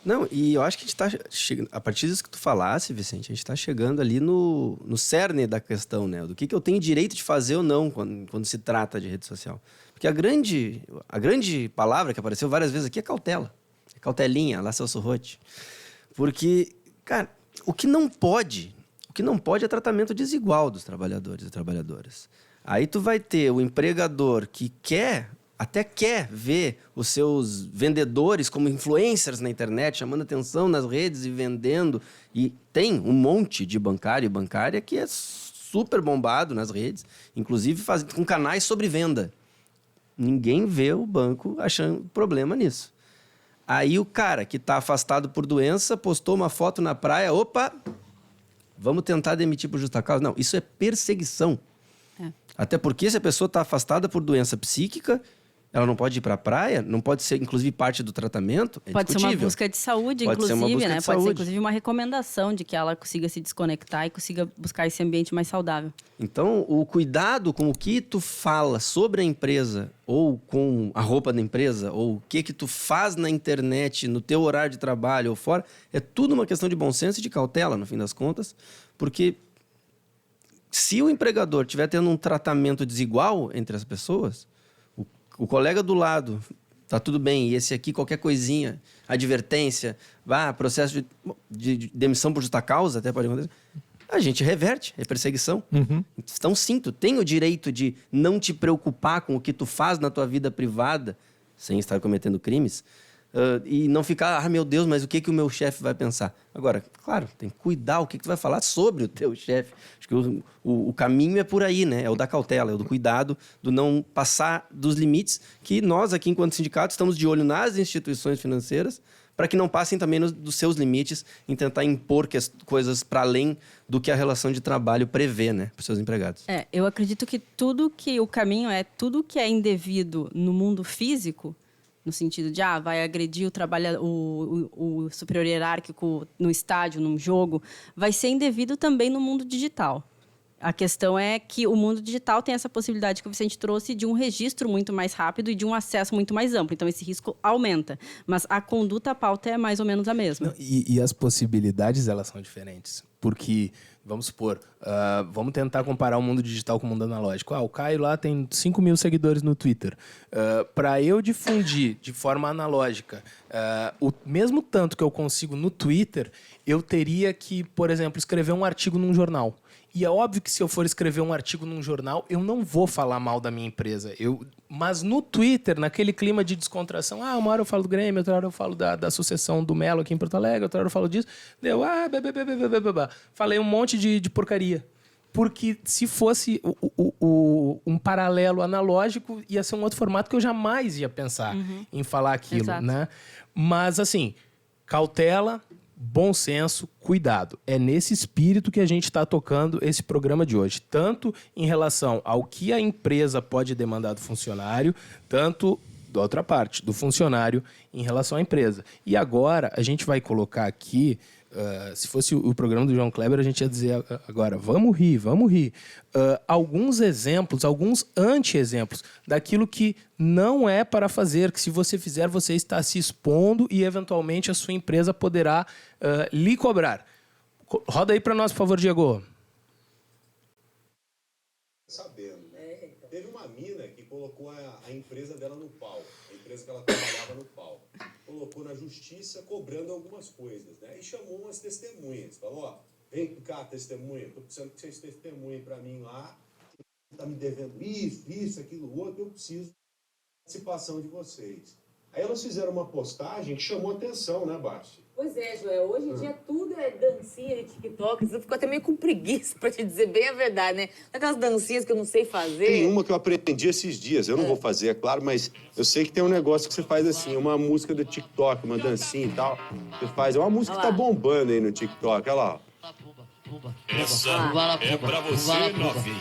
Não, e eu acho que a gente está chegando... A partir disso que tu falasse, Vicente, a gente está chegando ali no cerne da questão, né? Do que eu tenho direito de fazer ou não quando se trata de rede social. Porque a grande palavra que apareceu várias vezes aqui é cautela. É cautelinha, lá Celso Rotti. Porque, cara, o que não pode é tratamento desigual dos trabalhadores e trabalhadoras. Aí tu vai ter o empregador que até quer ver os seus vendedores como influencers na internet, chamando atenção nas redes e vendendo. E tem um monte de bancário e bancária que é super bombado nas redes, inclusive com canais sobre venda. Ninguém vê o banco achando problema nisso. Aí o cara que está afastado por doença postou uma foto na praia, opa, vamos tentar demitir por justa causa. Não, isso é perseguição. Até porque se a pessoa está afastada por doença psíquica, ela não pode ir para a praia, não pode ser, inclusive, parte do tratamento. Pode ser uma busca de saúde, inclusive, né? Pode ser, inclusive, uma recomendação de que ela consiga se desconectar e consiga buscar esse ambiente mais saudável. Então, o cuidado com o que tu fala sobre a empresa, ou com a roupa da empresa, ou o que tu faz na internet, no teu horário de trabalho ou fora, é tudo uma questão de bom senso e de cautela, no fim das contas, porque se o empregador estiver tendo um tratamento desigual entre as pessoas, o colega do lado, tá tudo bem, e esse aqui, qualquer coisinha, advertência, processo de demissão por justa causa, até pode acontecer. a gente reverte, é perseguição. Então, sim, tu tem o direito de não te preocupar com o que tu faz na tua vida privada, sem estar cometendo crimes, e não ficar, meu Deus, mas o que o meu chefe vai pensar? Agora, claro, tem que cuidar o que tu vai falar sobre o teu chefe. Acho que o caminho é por aí, né? É o da cautela, é o do cuidado, do não passar dos limites que nós aqui, enquanto sindicato, estamos de olho nas instituições financeiras para que não passem também dos seus limites em tentar impor coisas para além do que a relação de trabalho prevê, né, para os seus empregados. Eu acredito que tudo que é indevido no mundo físico, no sentido de, vai agredir o superior hierárquico no estádio, num jogo, vai ser indevido também no mundo digital. A questão é que o mundo digital tem essa possibilidade que o Vicente trouxe de um registro muito mais rápido e de um acesso muito mais amplo. Então, esse risco aumenta. Mas a conduta, a pauta é mais ou menos a mesma. Não, e as possibilidades, elas são diferentes. Porque, vamos supor, vamos tentar comparar o mundo digital com o mundo analógico. O Caio lá tem 5 mil seguidores no Twitter. Para eu difundir de forma analógica o mesmo tanto que eu consigo no Twitter, eu teria que, por exemplo, escrever um artigo num jornal. E é óbvio que se eu for escrever um artigo num jornal, eu não vou falar mal da minha empresa. Mas no Twitter, naquele clima de descontração, uma hora eu falo do Grêmio, outra hora eu falo da sucessão do Melo aqui em Porto Alegre, outra hora eu falo disso. Falei um monte de porcaria. Porque se fosse um paralelo analógico, ia ser um outro formato que eu jamais ia pensar em falar aquilo. Exato. Né? Mas, assim, cautela, bom senso, cuidado. É nesse espírito que a gente está tocando esse programa de hoje. Tanto em relação ao que a empresa pode demandar do funcionário, tanto da outra parte, do funcionário em relação à empresa. E agora a gente vai colocar aqui, se fosse o programa do João Kleber, a gente ia dizer agora, vamos rir. Alguns exemplos, alguns anti-exemplos daquilo que não é para fazer, que se você fizer, você está se expondo e, eventualmente, a sua empresa poderá lhe cobrar. Roda aí para nós, por favor, Diego. Sabendo, né? Teve uma mina que colocou a empresa dela no pau, a empresa que ela trabalhava no pau. Colocou na justiça cobrando algumas coisas, né? E chamou umas testemunhas. Falou, vem cá, testemunha, tô precisando que vocês testemunhem para mim lá, tá me devendo isso, aquilo, outro, eu preciso da participação de vocês. Aí elas fizeram uma postagem que chamou atenção, né, Basti? Pois é, Joel, hoje em dia tudo é dancinha de TikTok, eu fico até meio com preguiça, pra te dizer bem a verdade, né? Aquelas dancinhas que eu não sei fazer. Tem uma que eu aprendi esses dias, eu não vou fazer, é claro, mas eu sei que tem um negócio que você faz assim, uma música do TikTok, uma dancinha e tal, você faz, é uma música que tá bombando aí no TikTok, olha lá, ó. Essa é pra você, novinha.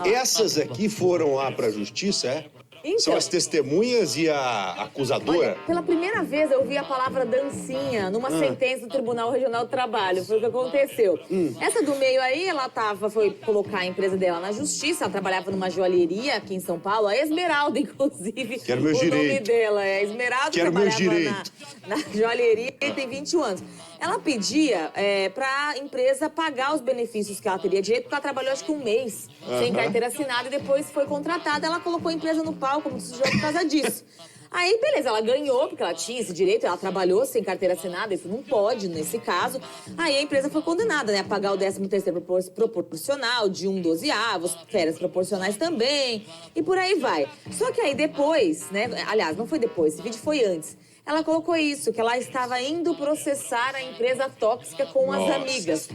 Essas aqui foram lá pra justiça, é? Então, São as testemunhas e a acusadora? olha, pela primeira vez eu ouvi a palavra dancinha numa sentença do Tribunal Regional do Trabalho. Foi o que aconteceu. Essa do meio aí, ela foi colocar a empresa dela na justiça. Ela trabalhava numa joalheria aqui em São Paulo. A Esmeralda, inclusive. Quero meu o direito. nome dela é Esmeralda. Quero meu trabalhava direito. na joalheria e tem 21 anos. Ela pedia pra empresa pagar os benefícios que ela teria direito, porque ela trabalhou acho que um mês sem carteira assinada e depois foi contratada. Ela colocou a empresa no pau como sujou por causa disso. Aí, beleza, ela ganhou, porque ela tinha esse direito, ela trabalhou sem carteira assinada, isso não pode nesse caso. Aí a empresa foi condenada, né, a pagar o 13º proporcional de 1/12º, férias proporcionais também, e por aí vai. Só que aí depois, né, aliás, não foi depois, esse vídeo foi antes, ela colocou isso, que ela estava indo processar a empresa tóxica com as amigas.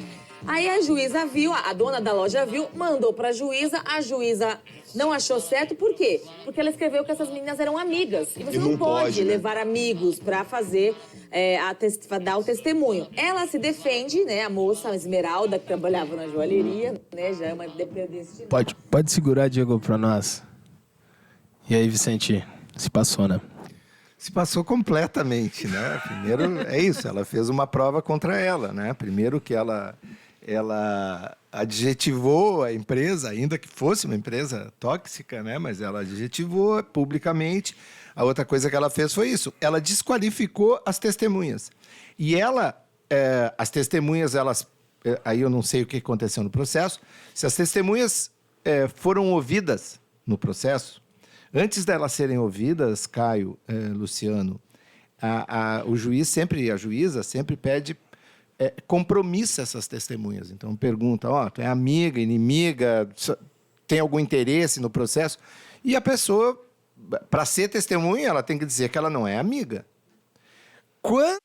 Aí a juíza viu, a dona da loja viu, mandou pra juíza, a juíza não achou certo, por quê? Porque ela escreveu que essas meninas eram amigas. E você não pode né? levar amigos pra fazer, dar o testemunho. Ela se defende, né, a moça, a Esmeralda, que trabalhava na joalheria, né, já é uma dependência. Pode segurar, Diego, para nós. E aí, Vicente, se passou, né? Se passou completamente, né? Primeiro, é isso, ela fez uma prova contra ela, né? Primeiro que ela adjetivou a empresa, ainda que fosse uma empresa tóxica, né? Mas ela adjetivou publicamente. A outra coisa que ela fez foi isso, ela desqualificou as testemunhas. E as testemunhas, aí eu não sei o que aconteceu no processo, se as testemunhas foram ouvidas no processo, antes delas serem ouvidas, Caio, Luciano, o juiz sempre, a juíza sempre pede compromisso a essas testemunhas. Então, pergunta, tu é amiga, inimiga, tem algum interesse no processo? E a pessoa, para ser testemunha, ela tem que dizer que ela não é amiga. Quando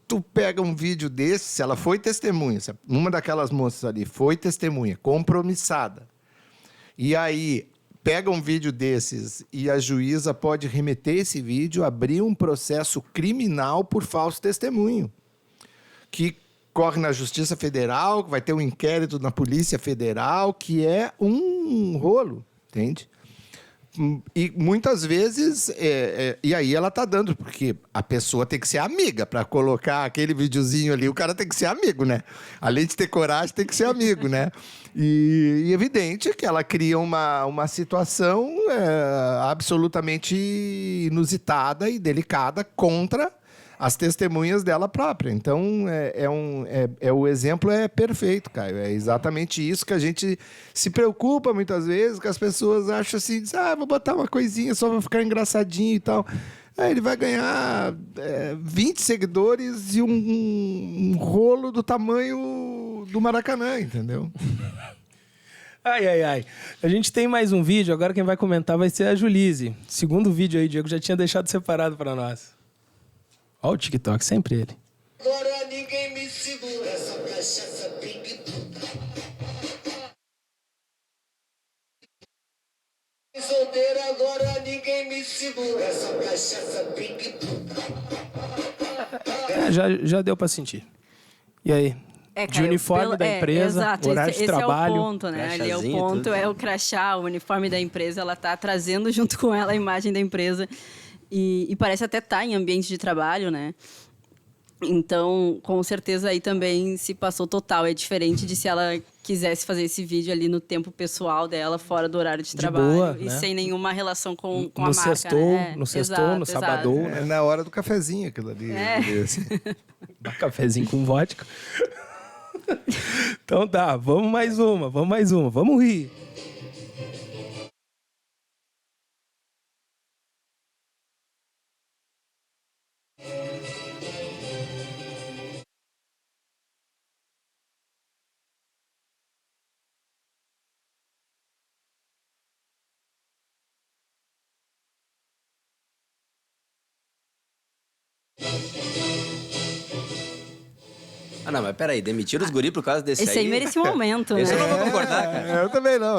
tu pega um vídeo desse, se ela foi testemunha, se uma daquelas moças ali foi testemunha, compromissada, e aí pega um vídeo desses e a juíza pode remeter esse vídeo, abrir um processo criminal por falso testemunho, que corre na Justiça Federal, vai ter um inquérito na Polícia Federal, que é um rolo, entende? E muitas vezes, e aí ela tá dando, porque a pessoa tem que ser amiga para colocar aquele videozinho ali, o cara tem que ser amigo, né? Além de ter coragem, tem que ser amigo, né? E evidente que ela cria uma situação absolutamente inusitada e delicada contra as testemunhas dela própria. Então, o exemplo é perfeito, Caio. É exatamente isso que a gente se preocupa muitas vezes, que as pessoas acham assim, vou botar uma coisinha só para ficar engraçadinho e tal. Aí ele vai ganhar 20 seguidores e um rolo do tamanho do Maracanã, entendeu? Ai. A gente tem mais um vídeo, agora quem vai comentar vai ser a Julise. Segundo vídeo aí, Diego já tinha deixado separado para nós. Olha o TikTok, sempre ele. Agora ninguém me segura, essa cachaça big solteira, agora ninguém me segura, essa cachaça big já deu para sentir. E aí? De uniforme da empresa, exato, horário de trabalho. Esse é o ponto, né? Ali é o ponto, tudo. é o crachá, o uniforme da empresa, ela tá trazendo junto com ela a imagem da empresa. E parece até estar em ambiente de trabalho, né? Então, com certeza, aí também se passou total. É diferente de se ela quisesse fazer esse vídeo ali no tempo pessoal dela, fora do horário de trabalho. Boa, e né? sem nenhuma relação com a No marca, sextou, né? no sextou, no sábado. É na hora do cafezinho aquilo ali. Assim. Cafezinho com vodka. Então tá, vamos mais uma, vamos rir. Não, mas peraí, demitiram os guri por causa desse Esse aí merecia um aumento, né? Esse eu não vou concordar, cara. Eu também não.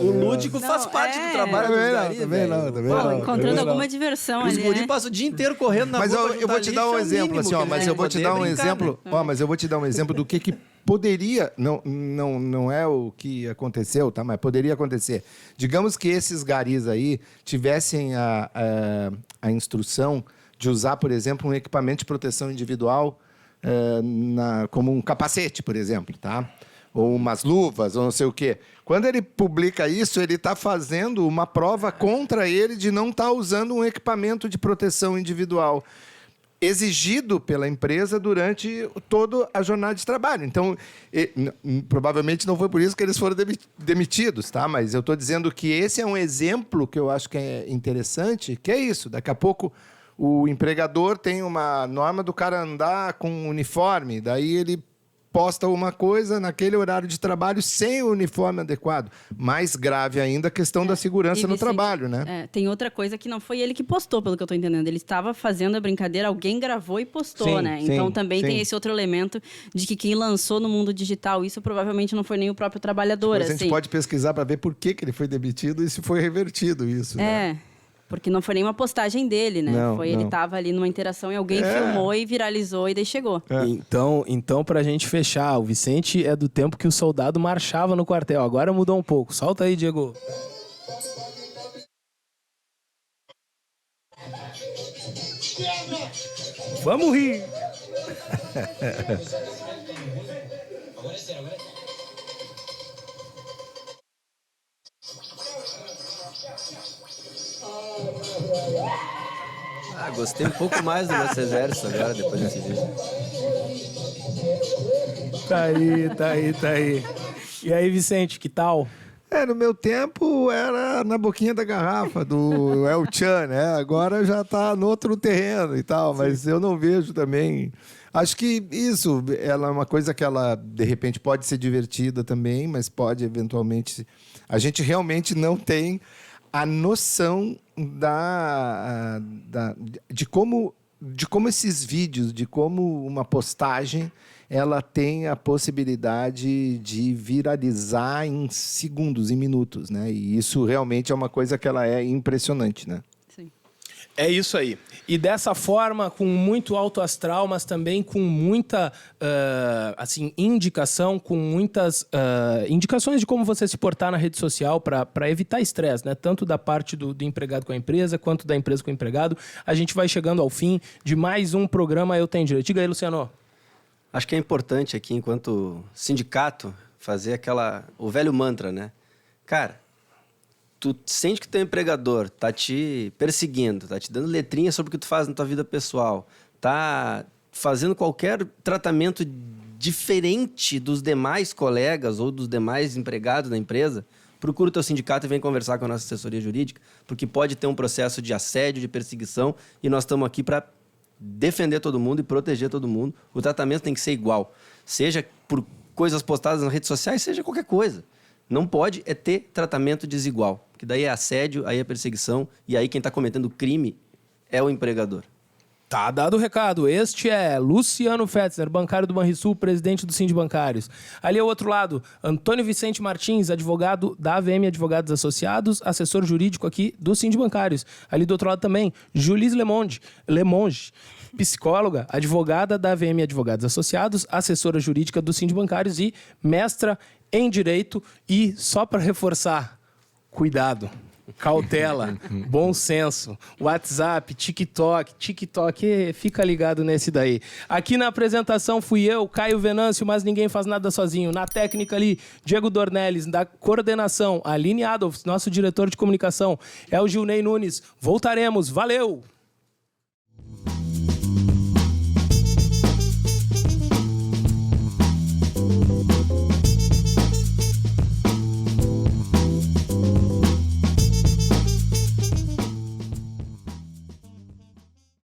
O lúdico faz parte do trabalho dos guri, também não. Encontrando alguma diversão Os ali, guri né? passam o dia inteiro correndo na Mas rua pra eu juntar vou te dar lixo, um é o exemplo, mínimo assim, que ó, eles mas vão eu vou te poder dar um brincar, exemplo, né? mas eu vou te dar um exemplo do que poderia, não é o que aconteceu, tá? Mas poderia acontecer. Digamos que esses garis aí tivessem a instrução de usar, por exemplo, um equipamento de proteção individual como um capacete, por exemplo, tá? Ou umas luvas, ou não sei o quê. Quando ele publica isso, ele está fazendo uma prova contra ele de não estar usando um equipamento de proteção individual exigido pela empresa durante toda a jornada de trabalho. Então, provavelmente não foi por isso que eles foram demitidos, tá? Mas eu estou dizendo que esse é um exemplo que eu acho que é interessante, que é isso. Daqui a pouco o empregador tem uma norma do cara andar com um uniforme, daí ele posta uma coisa naquele horário de trabalho sem o uniforme adequado. Mais grave ainda a questão da segurança no trabalho, né? Tem outra coisa que não foi ele que postou, pelo que eu estou entendendo. Ele estava fazendo a brincadeira, alguém gravou e postou, né? Então também tem esse outro elemento de que quem lançou no mundo digital isso provavelmente não foi nem o próprio trabalhador. Mas a gente pode pesquisar para ver por que ele foi demitido e se foi revertido isso. Né? Porque não foi nenhuma postagem dele, né? Ele estava ali numa interação e alguém filmou e viralizou e daí chegou. Então, pra gente fechar, o Vicente é do tempo que o soldado marchava no quartel. Agora mudou um pouco. Solta aí, Diego. Vamos rir! Agora é sério, Gostei um pouco mais do nosso exército agora, depois desse vídeo. Tá aí. E aí, Vicente, que tal? No meu tempo era na boquinha da garrafa do El Chan, né? Agora já está no outro terreno e tal, mas eu não vejo também. Acho que isso, ela é uma coisa que ela, de repente, pode ser divertida também, mas pode, eventualmente... A gente realmente não tem a noção de como esses vídeos, de como uma postagem... ela tem a possibilidade de viralizar em segundos, em minutos, né? E isso realmente é uma coisa que ela é impressionante, né? Sim. É isso aí. E dessa forma, com muito alto astral, mas também com muita indicação, com muitas indicações de como você se portar na rede social para evitar estresse, né? Tanto da parte do empregado com a empresa, quanto da empresa com o empregado. A gente vai chegando ao fim de mais um programa Eu Tenho Direito. Diga aí, Luciano. Acho que é importante aqui, enquanto sindicato, fazer o velho mantra, né? Cara, tu sente que teu empregador tá te perseguindo, tá te dando letrinha sobre o que tu faz na tua vida pessoal, tá fazendo qualquer tratamento diferente dos demais colegas ou dos demais empregados da empresa, procura o teu sindicato e vem conversar com a nossa assessoria jurídica, porque pode ter um processo de assédio, de perseguição, e nós estamos aqui para defender todo mundo e proteger todo mundo. O tratamento tem que ser igual. Seja por coisas postadas nas redes sociais, seja qualquer coisa. Não pode ter tratamento desigual. Porque daí é assédio, aí é perseguição, e aí quem está cometendo crime é o empregador. Tá dado o recado. Este é Luciano Fetzner, bancário do Banrisul, presidente do Sindibancários. Ali ao outro lado, Antônio Vicente Martins, advogado da AVM Advogados Associados, assessor jurídico aqui do Sindibancários. Ali do outro lado também, Julise Lemonge, psicóloga, advogada da AVM Advogados Associados, assessora jurídica do Sindibancários e mestra em Direito. E só para reforçar, cuidado. Cautela, bom senso, WhatsApp, TikTok, fica ligado nesse daí. Aqui na apresentação fui eu, Caio Venâncio, mas ninguém faz nada sozinho. Na técnica ali, Diego Dornelles, da coordenação, Aline Adolfs, nosso diretor de comunicação, é o Gilney Nunes. Voltaremos, valeu!